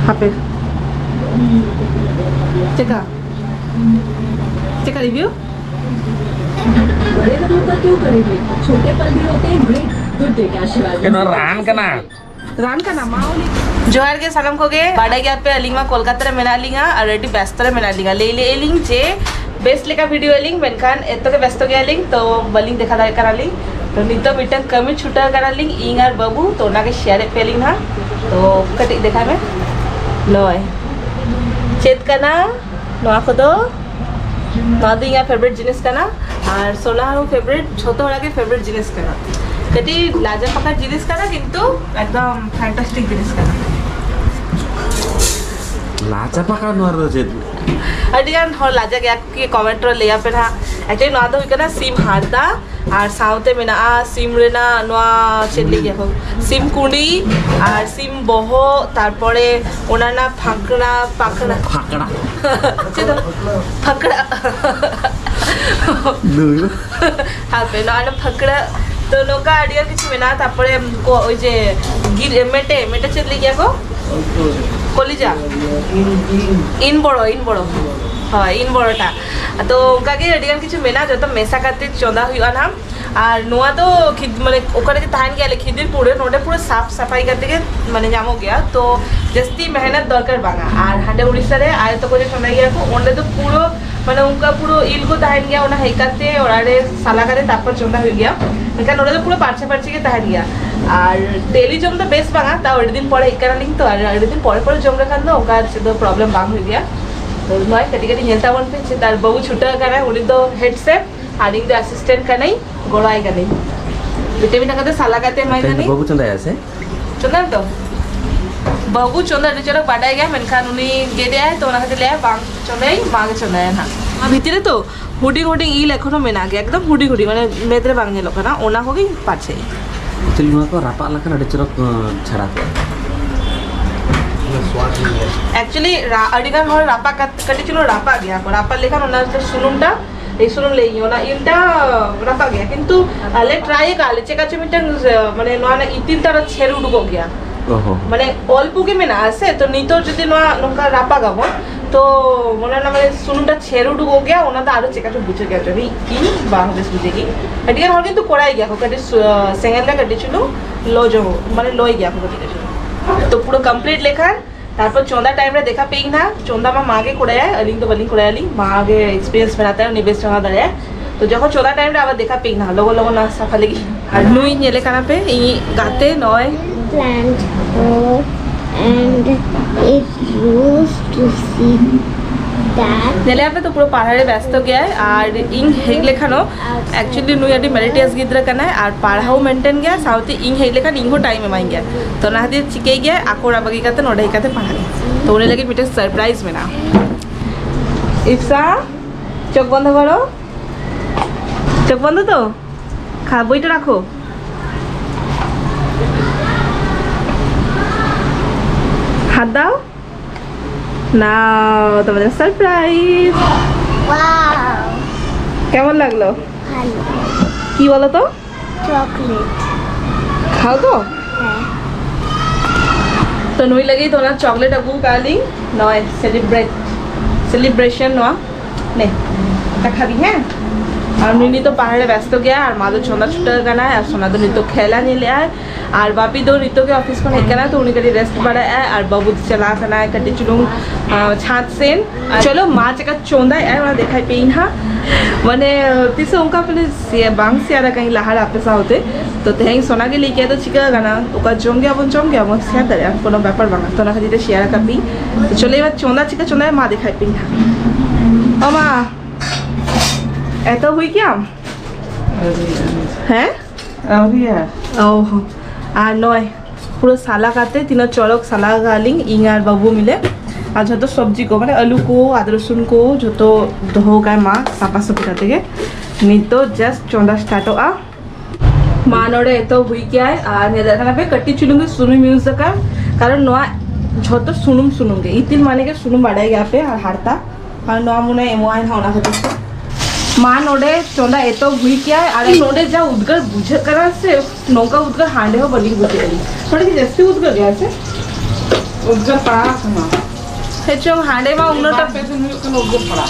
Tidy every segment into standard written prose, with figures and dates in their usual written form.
हापे चेका चेका review बड़े लोगों का क्यों करेंगे, छोटे पर भी होते हैं ग्रेट गुड डे के आशीर्वाद। केनो रान कना रान का नाम जोहार के सालाम को गे बाड़ा गया पे अलिंग मा कोलकाता रे मेना लिंगा और रेडी व्यस्त रे मेना लिंगा ले ले लिंग जे बेस्ट लेका वीडियो लिंग मेनखान एतो के व्यस्त गया लिंग तो बलिंग देखा दाय करा लिंग तो नितो मिटन कमी छुटा करा लिंग इंग और बाबू तो ना के शेयर पे लिंग ना तो कटी देखा में नय चेत कना नोआ को दो ना दी इंगा फेवरेट जिनिस कना और सोना रो फेवरेट छोटो वाला के फेवरेट जिनिस कना कटी लाजा पका जिनिस कना किंतु एकदम फैंटास्टिक जिनिस कना लाचा पाका नोर जेद अडिगान हर लाजा गया कि कमेंट रो लेया पे ना एक्चुअली ना दो इकना सिम हारदा और साउते में ना सिम रेना नोआ चेली गया हो सिम कुंडी और सिम बहो तारपरे ओनाना फाकड़ा पाकड़ा फाकड़ा चेदो फाकड़ा नुई हाँ पे ना फाकड़ा तो नोका अडिया किछु में ना तारपरे को ओई जे गिर मेटे मेटे चेली गया को कलिजा इन बड़ो हाँ इन बड़ोटा तो उनका के अडिगान किछु मेना जो तो मेसा करते चौंदा हुआ ना और नोआ तो माने ओकरे के तहन गया खिदिर पूरे नोडे पूरे साफ सफाई करते के माने जामो गया तो जस्ती मेहनत दरकार बांगा और हांडे उड़ीसा रे आए तो कोजे समय गया को ओंडे तो पूरो माने उनका पूरो इल को तहन गया ओना हेकाते और आरे साला करे तापर चौंदा हो गया लेकिन ओडे तो पूरो पार्चे के तहन गया और डेली जम तो बेस्ट बांगा ता ओडे दिन पड़े इकरा लिंग तो और ओडे दिन पड़े जम रखान दो ओका से तो प्रॉब्लम बांग हो गया तो नय कटी कटी नेलता बन पे तार बाबू छुटा करा उनी तो हेड शेफ और इन द असिस्टेंट का नहीं गोड़ाई का नहीं विटामिन का तो साला काते माई का नहीं बाबू चंदा ऐसे चंदा तो बाबू चंदा टीचर बाडाय गया मेनखान उनी गेडे आए तो ओना खाते ले बांग चंदाई मांग चंदाय ना आ भीतरे तो हुडी इल एखोनो मेना गया एकदम हुडी माने मेदरे बांग नेलो कना ओना होगी पाछे चल नुआ को रापा लखन अडे चरक छड़ा एक्चुअली अडिगान हर रापा कटी चलो रापा गया को रापा लेखन ओना तो सुनुमटा এই শুনুন লেই ওনা ইনটা রাপা গয়া কিন্তু আলে ট্রাই গালে চেকা চমিটা মানে নয়া ইতিনটা ছেড়ে উঠবো গিয়া ओहो মানে অল্প কে মেনা আছে তো নিতো যদি নয়া নকা রাপা গাবো তো মনে না মানে শুনুনটা ছেড়ে উঠবো গিয়া ওনা তো আরো চেকা বুঝে গিয়া যদি কি বাংলাদেশ বুঝে কি এদিকে হল কিন্তু করাই গিয়া কটি সেকেন্ডটা কাটি ছিল লো जो মানে লই গিয়া কটি ছিল তো পুরো কমপ্লিট লেখা तारपर चौंदा टाइम रे देखा पेई ना चौंदा मा मागे कोड़ाया अलिंग तो बलिंग कोड़ाया ली मागे एक्सपीरियंस बनाता है निवेश चंगा दड़े तो जखो चौदा टाइम रे आबा देखा पेई ना लोगो ना सफा लगी और नुई नेले काना पे इ गाते नय plant and it used to see that नेले पे तो पूरा पढ़ारे व्यस्त गया है और इंग हेग लेखानो एक्चुअली नुई अडी मेडिटेस गिद्रा कना है और पढ़ाओ मेंटेन गया साउथ इंग हेग लेखान इंगो टाइम में माइन गया तो ना हाथी चिके गया आकोड़ा बगी काते नोडे काते पढ़ा तो उन्हें लगे मिटे सरप्राइज में ना इफ्सा चोख बंद करो चोख बंद तो खा বইটা রাখো হাত দাও না তোমাদের সারপ্রাইজ wow কেমন লাগলো hello কি বলো তো chocolate খাও তো है तो नुई लगी तो ना चॉकलेट अगू काली नॉय सेलिब्रेशन नवा ने ता खाबी हैं और नुनी तो पहाड़े व्यस्त गया और माँ तो चौंदा छुटा गाना है और सोना तो नितो खेला नहीं ले आए और बापी तो नितो के ऑफिस को नहीं तो उन्हीं कटी रेस्ट बढ़ा है और बाबू चला करना है कटी चुलूं छात सेन चलो माँ चका चौंदा है वहाँ देखा पेन हाँ मैंने तीसरे उनका पहले बांग से आ रहा कहीं लहाड़ आपे सा होते तो तेहंग सोना के लिए क्या तो चिका गाना ओका जम गया वो शेयर करे कोनो व्यापार बांगा तो ना खाती शेयर का पी तो चलो ये बात चौंदा चिका चौंदा है माँ दिखाई पेन हाँ ओ माँ ऐसा हुई क्या हैं ओह আর নয় পুরো সালা কাতে তিন চড়ক সালা গালিং ইং আর বাবু মিলে আর যত সবজি को মানে आलू को आदि रसुन को যত ধো গায় মা সাপা সাপি কাতে গে নিতো জাস্ট চন্दा स्टार्ट आ মা নড়ে এত হুই क्या है আর ने देखना पे कट्टी चुलुंगे सुनु म्यूजिक का कारण नोआ যত सुनुम सुनुंगे इतिल माने के सुनुम बाड़ाई गया पे और हारता और नोआ मुने एमोआइन होना खाते माँ नोडे चौंदा एतो हुई क्या है अरे नोडे जा उद्गर बुझे करा से नौका उद्गर हांडे हो बली बुझे गई थोड़ी सी जैसे उद्गर गया से उज्जर पड़ा सुना हेचों हांडे मा उन्नोटा पे दिन हुई उज्जर पड़ा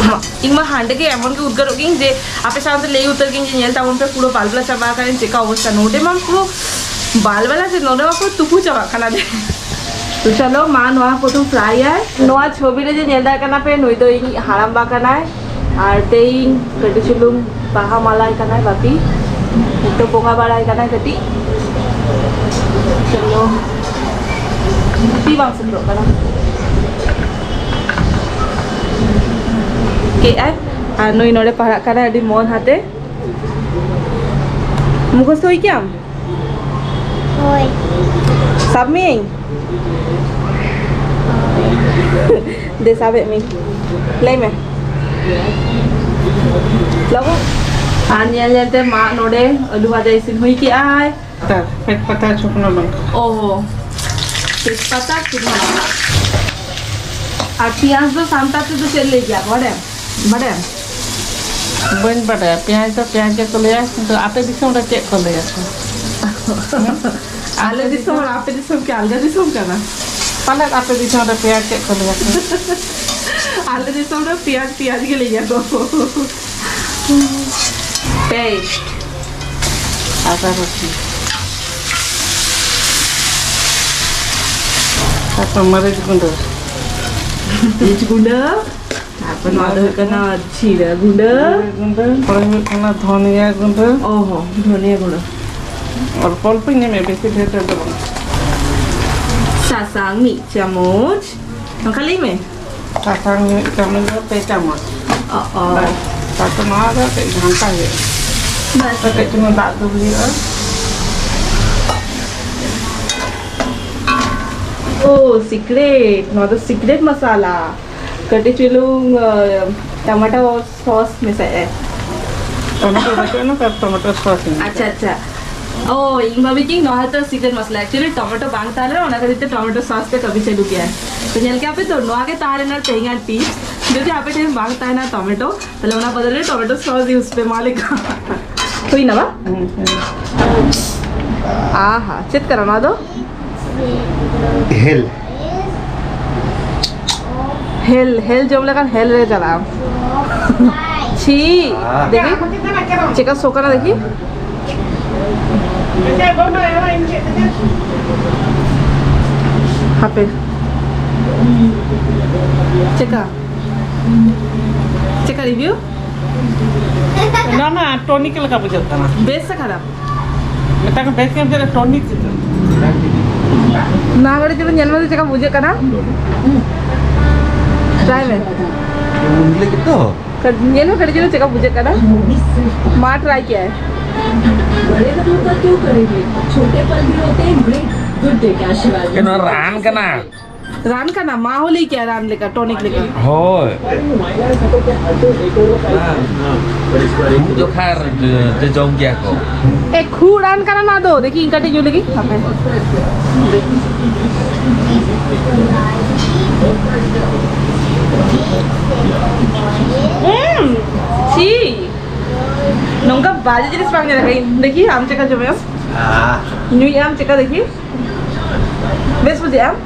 हाँ इंग मा हांडे के एमन के उद्गार होगी जे आपे सामने ले उतर के नेल तावन पे पूरा बालबला चबा करें चेका अवस्था नोडे मा पूरा बालबला से नोडे मा पूरा तुकु चबा खाना दे तो चलो माँ नोआ प्रथम फ्राई है नोआ छवि रे जे नेलदा करना पे नोई दो इंग हाराम बा करना है और ते इंग कटे चुलुम बाहा माला करना है बापी तो पोंगा बड़ा करना है कटी चलो ती बांग सुन रो करना के आई और नोई नोडे पढ़ा करना है अभी मोन हाथे मुखस्त होई क्या Hoy. सब में दे साबे में ले में लगो आनिया लेते माँ नोडे आलू भाजा इसिन हुई कि आय पेट पता चुकना बंद ओहो तेजपत्ता चुना और प्याज तो सांता तो चल ले गया बड़े बड़े बन पड़ा प्याज के ले तो आपे दिसों रे चेक कर ले आले दिसों और आपे दिसों क्या अलग दिसों क्या ना पाले आपे दिसों रे प्याज चेक कर ले आले दिसों रे प्याज के ले गया तो पेस्ट आधा रोटी apa mari gunda Ini gunda apa ada kena cira gunda gunda kalau kena dhania gunda oh धनिया गुंडा और पल्प ही नहीं बेसी ढेर दो sasang mi चामच kali में सासांग चामच पे चामच oh satu maga kayak घंटा है बस kayak cuma tak tu beli oh secret no the secret masala कटे चिलुंग टमाटो सॉस में से है टमाटो रखे ना कर टमाटो सॉस अच्छा अच्छा ओ इंग भाभी की नॉट तो सीक्रेट मसाला एक्चुअली टमाटो बांग ताले और ना करते टमाटो सॉस पे कभी चलू क्या है तो जल के आपे तो नोआ के तारे ना तेंगा टीप जो कि आपे टेम बांग ताए ना टमाटो पहले उना बदले टमाटो सॉस यूज पे मालिक कोई ना बा आहा चित करो ना दो हेल हेल जो लगा हेल रे चला छी देखी चिकन सोका ना देखी हापे चिका रिव्यू ना ना टॉनिक लगा बुझता ना बेस से खराब मैं तक बेस के अंदर टॉनिक ना बड़े चलो जन्म से चिका बुझे करना ट्राई में उंगली कितो ये नो कड़ी चलो चिका बुझे करना माँ ट्राई किया है बड़े कदमों का क्यों करेंगे छोटे पल भी होते हैं ग्रेट गुड डे का आशीर्वाद kena ran kena रान का ना माँ हो ले क्या रान लेकर टॉनिक लेकर hoy जो खार de jong kia ko एक खू रान का ना दो देखी इनका टी जो लगी हापे छी नोंका बाजी जिनिस पांगे लगा देखी आम चका जो मैं न्यू आम चका देखी बेस मुझे आम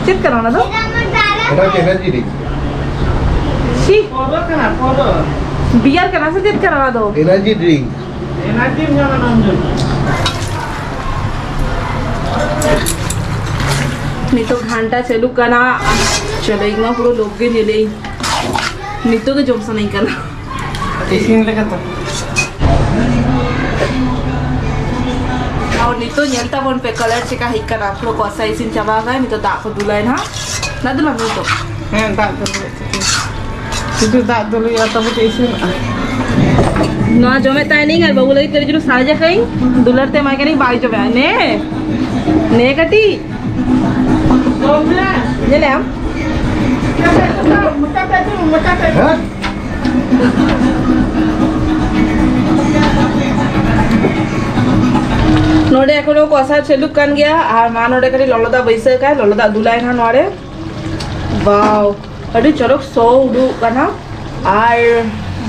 चित करो ना तो এটা এনার্জি ড্রিঙ্ক छी पोलो कना पोलो बियर करना से चित करो ना दो এনার্জি ড্রিঙ্ক एनर्जी में ना नाम नहीं तो घंटा चलू करना चलो इतना पूरा लोग के ले नहीं तो के जॉब नहीं करना इसीन लगा तो और नहीं तो nyelta bon pe color cheka hikka na pro kosa isin chaba ga नहीं तो दाग को दुलाइन हा ना दुला नहीं तो हैं दाग दो itu tak dulu ya tapi isin ना जो मैं ताई नहीं कर बबू लगी तेरे जो साजा कहीं दुलरते मां के नहीं बाई जो ने ने कटी ये ले हम नोडे एकोनो कोसा चलुक कान गया और मां नोडे करी ललोदा बैसे का ललोदा दुलाई ना नोडे वाओ अडी चरक सो उडु काना और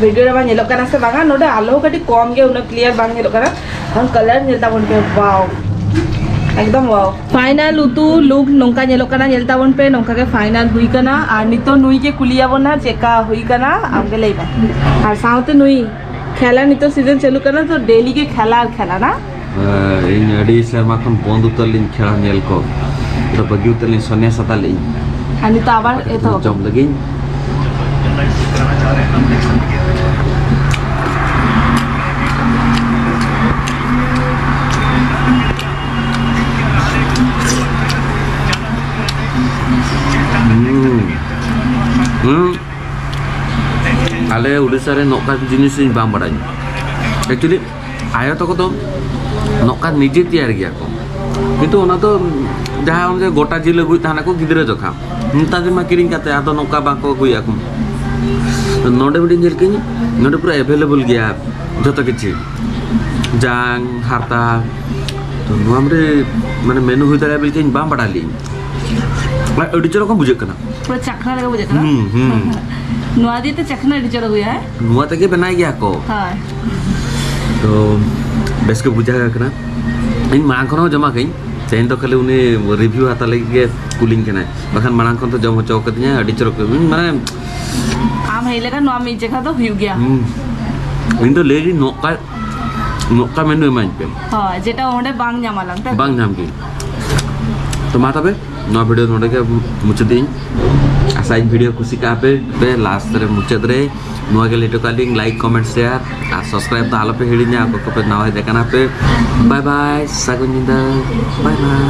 वीडियो रे मा नेलो काना से बागा नोडे आलो कटी कम गया उन क्लियर बांग नेलो काना हम कलर नेता बोल के वाओ एकदम वाओ फाइनल उतु लुक नोंका नेलोक कना नेल ताबन पे नोंका के फाइनल हुई कना और नितो नुई के कुलिया बना चेका हुई कना आमके लेबा और साउते नुई खेला नितो सीजन चालू कना तो डेली के खेला और खेला ना इन अड़ी शर्मा खन बंद उतरलिन खेला नेल को तो बगी उतरलिन सोनिया सतालिन और नितो आबार एतो जम लगिन आले उड़ीसा रे नौका जिनिस बाम बड़ाई एक्चुअली आयो तक तो नौका निजे तैयार गया को किंतु ओना तो जहाँ उनके गोटा जिल अगुई ताना को गिद्रे जखा निता दिमा किरिंग काते आदो नौका बाको अगुया को नोडे बिडिन जेल किनी नोडे पूरा अवेलेबल गया जतो किछि जांग हारता तो नोमरे माने मेनू हुई तारे बिल किन बाम बड़ाली अड़ी चलो को बुझे कना पूरा चखना लगा बुझे कना नुआदी तो चखना अड़ी चलो हुआ है नुआ तक बनाई गया को हां तो बेस के बुझा कना इन मांग खनो जमा कई तेन तो खाली उन्हें रिव्यू आता लगे कूलिंग के ना बखान मांग खन तो जमा चौक दिया अड़ी चलो माने आम हेले का नोम इजे खा तो हुई गया इन तो लेडी नौका मेनू माइन पे हां जेटा ओंडे बांग जामालाम ता बांग नाम की तो मा तबे नवा वीडियो नोडे के मुचे दिन आशा इन वीडियो खुशी का पे लास्ट रे मुचे दरे नवा के लेटो का लिंक लाइक कमेंट शेयर आ सब्सक्राइब तो आलो पे हिड़ी ने आपको पे नवा देखना पे बाय बाय सागुनिंदा बाय बाय